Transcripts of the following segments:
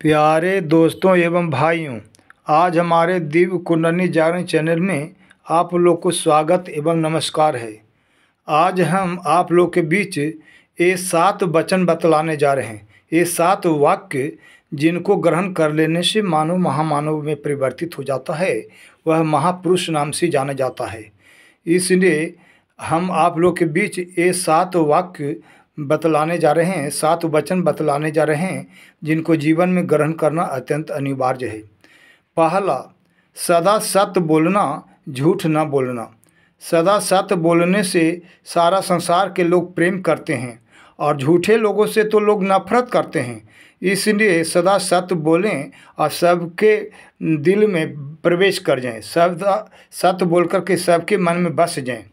प्यारे दोस्तों एवं भाइयों, आज हमारे दिव्य कुंडली जागरण चैनल में आप लोग को स्वागत एवं नमस्कार है। आज हम आप लोग के बीच ये 7 वचन बतलाने जा रहे हैं। ये 7 वाक्य जिनको ग्रहण कर लेने से मानव महामानव में परिवर्तित हो जाता है, वह महापुरुष नाम से जाना जाता है। इसलिए हम आप लोग के बीच ये 7 वाक्य बतलाने जा रहे हैं, 7 वचन बतलाने जा रहे हैं जिनको जीवन में ग्रहण करना अत्यंत अनिवार्य है। पहला, सदा सत्य बोलना, झूठ न बोलना। सदा सत्य बोलने से सारा संसार के लोग प्रेम करते हैं और झूठे लोगों से तो लोग नफरत करते हैं। इसलिए सदा सत्य बोलें और सबके दिल में प्रवेश कर जाएं। सदा सत्य बोल कर के सबके मन में बस जाएं।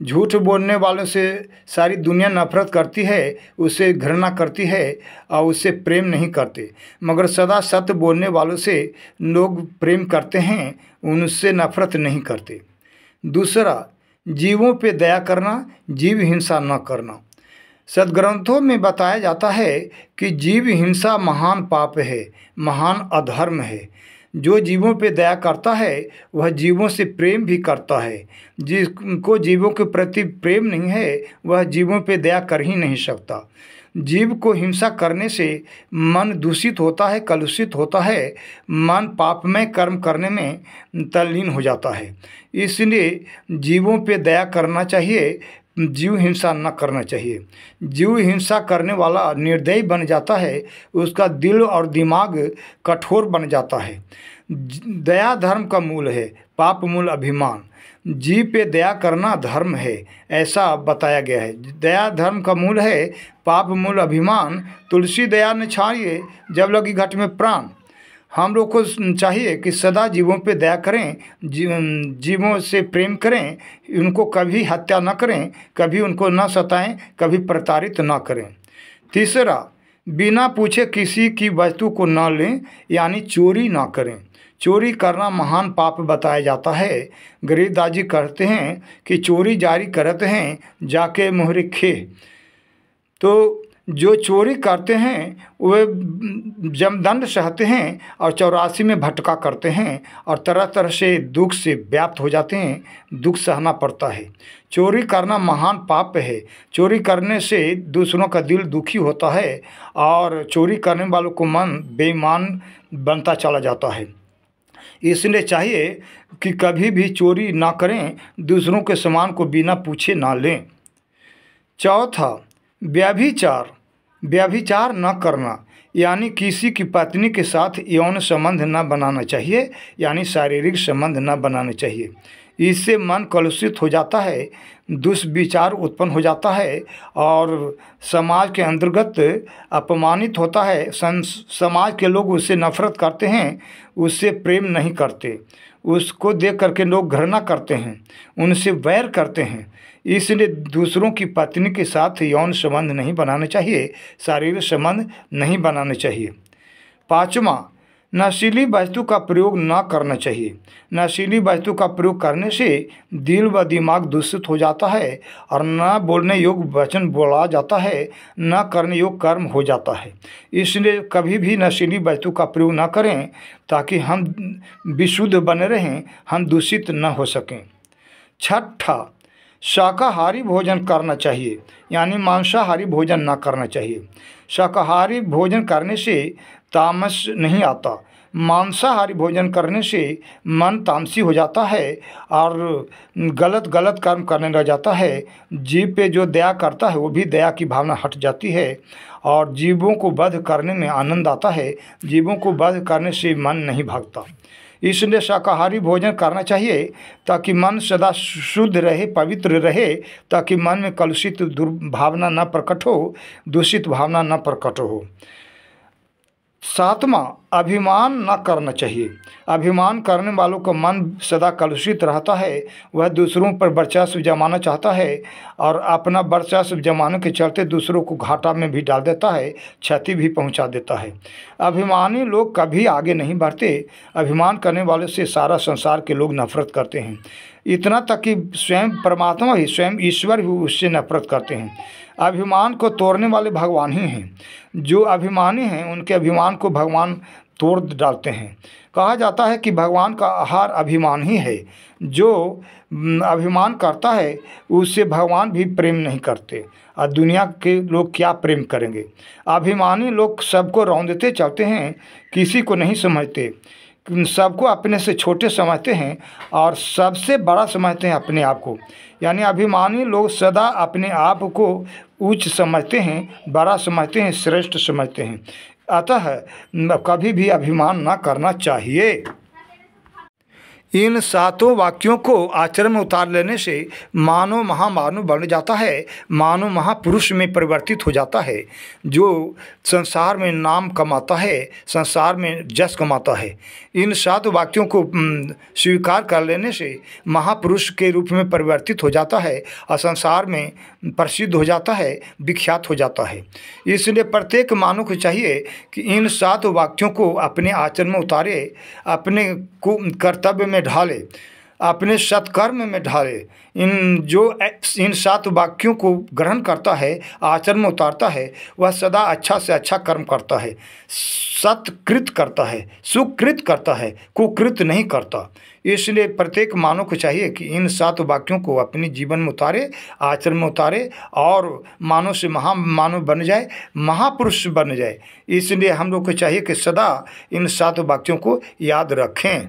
झूठ बोलने वालों से सारी दुनिया नफरत करती है, उससे घृणा करती है और उससे प्रेम नहीं करते, मगर सदा सत्य बोलने वालों से लोग प्रेम करते हैं, उनसे नफरत नहीं करते। दूसरा, जीवों पे दया करना, जीव हिंसा न करना। सद्ग्रंथों में बताया जाता है कि जीव हिंसा महान पाप है, महान अधर्म है। जो जीवों पे दया करता है वह जीवों से प्रेम भी करता है। जिसको जीवों के प्रति प्रेम नहीं है वह जीवों पे दया कर ही नहीं सकता। जीव को हिंसा करने से मन दूषित होता है, कलुषित होता है, मन पापमय कर्म करने में तल्लीन हो जाता है। इसलिए जीवों पे दया करना चाहिए, जीव हिंसा न करना चाहिए। जीव हिंसा करने वाला निर्दयी बन जाता है, उसका दिल और दिमाग कठोर बन जाता है। दया धर्म का मूल है, पाप मूल अभिमान। जीव पे दया करना धर्म है, ऐसा बताया गया है। दया धर्म का मूल है, पाप मूल अभिमान। तुलसी दया न छाड़िए, जब लगी घट में प्राण। हम लोग को चाहिए कि सदा जीवों पे दया करें, जीवों से प्रेम करें, उनको कभी हत्या न करें, कभी उनको न सताएं, कभी प्रताड़ित न करें। तीसरा, बिना पूछे किसी की वस्तु को न लें, यानी चोरी ना करें। चोरी करना महान पाप बताया जाता है। गरीबदास जी कहते हैं कि चोरी जारी करते हैं जाके मोहरे खे। तो जो चोरी करते हैं वे जमदंड सहते हैं और 84 में भटका करते हैं और तरह तरह से दुख से व्याप्त हो जाते हैं, दुख सहना पड़ता है। चोरी करना महान पाप है। चोरी करने से दूसरों का दिल दुखी होता है और चोरी करने वालों को मन बेईमान बनता चला जाता है। इसलिए चाहिए कि कभी भी चोरी ना करें, दूसरों के सामान को बिना पूछे ना लें। चौथा, व्यभिचार न करना, यानी किसी की पत्नी के साथ यौन संबंध न बनाना चाहिए, यानी शारीरिक संबंध न बनाना चाहिए। इससे मन कलुषित हो जाता है, दुष्विचार उत्पन्न हो जाता है और समाज के अंतर्गत अपमानित होता है। समाज के लोग उससे नफरत करते हैं, उससे प्रेम नहीं करते, उसको देख करके लोग घृणा करते हैं, उनसे वैर करते हैं। इसलिए दूसरों की पत्नी के साथ यौन संबंध नहीं बनाना चाहिए, शारीरिक संबंध नहीं बनाना चाहिए। पाँचवा, नशीली वस्तु का प्रयोग न करना चाहिए। नशीली वस्तु का प्रयोग करने से दिल व दिमाग दूषित हो जाता है और न बोलने योग्य वचन बोला जाता है, न करने योग्य कर्म हो जाता है। इसलिए कभी भी नशीली वस्तु का प्रयोग न करें ताकि हम विशुद्ध बने रहें, हम दूषित न हो सकें। छठा, शाकाहारी भोजन करना चाहिए, यानी मांसाहारी भोजन ना करना चाहिए। शाकाहारी भोजन करने से तामस नहीं आता। मांसाहारी भोजन करने से मन तामसी हो जाता है और गलत कर्म करने लग जाता है। जीव पे जो दया करता है वो भी दया की भावना हट जाती है और जीवों को वध करने में आनंद आता है। जीवों को वध करने से मन नहीं भागता। इसलिए शाकाहारी भोजन करना चाहिए ताकि मन सदा शुद्ध रहे, पवित्र रहे, ताकि मन में कलुषित दुर्भावना न प्रकट हो, दूषित भावना न प्रकट हो। सातवां, अभिमान न करना चाहिए। अभिमान करने वालों का मन सदा कलुषित रहता है, वह दूसरों पर वर्चस्व जमाना चाहता है और अपना वर्चस्व जमाने के चलते दूसरों को घाटा में भी डाल देता है, क्षति भी पहुंचा देता है। अभिमानी लोग कभी आगे नहीं बढ़ते। अभिमान करने वालों से सारा संसार के लोग नफरत करते हैं, इतना तक कि स्वयं परमात्मा ही, स्वयं ईश्वर भी उससे नफरत करते हैं। अभिमान को तोड़ने वाले भगवान ही हैं। जो अभिमानी हैं उनके अभिमान को भगवान तोड़ डालते हैं। कहा जाता है कि भगवान का आहार अभिमान ही है। जो अभिमान करता है उससे भगवान भी प्रेम नहीं करते और दुनिया के लोग क्या प्रेम करेंगे। अभिमानी लोग सबको रौंदते चलते हैं, किसी को नहीं समझते, सबको अपने से छोटे समझते हैं और सबसे बड़ा समझते हैं अपने आप को। यानी अभिमानी लोग सदा अपने आप को उच्च समझते हैं, बड़ा समझते हैं, श्रेष्ठ समझते हैं। अतः कभी भी अभिमान ना करना चाहिए। इन सातों वाक्यों को आचरण में उतार लेने से मानव महामानव बन जाता है, मानव महापुरुष में परिवर्तित हो जाता है, जो संसार में नाम कमाता है, संसार में जस कमाता है। इन सात वाक्यों को स्वीकार कर लेने से महापुरुष के रूप में परिवर्तित हो जाता है और संसार में प्रसिद्ध हो जाता है, विख्यात हो जाता है। इसलिए प्रत्येक मानव को चाहिए कि इन सात वाक्यों को अपने आचरण में उतारे, अपने कर्तव्य में ढाले, अपने सत्कर्म में ढाले। इन सात वाक्यों को ग्रहण करता है, आचरण में उतारता है, वह सदा अच्छा से अच्छा कर्म करता है, सत्कृत करता है, सुकृत करता है, कुकृत नहीं करता। इसलिए प्रत्येक मानव को चाहिए कि इन सात वाक्यों को अपने जीवन में उतारे, आचरण में उतारे और मानव से महामानव बन जाए, महापुरुष बन जाए। इसलिए हम लोग को चाहिए कि सदा इन सात वाक्यों को याद रखें।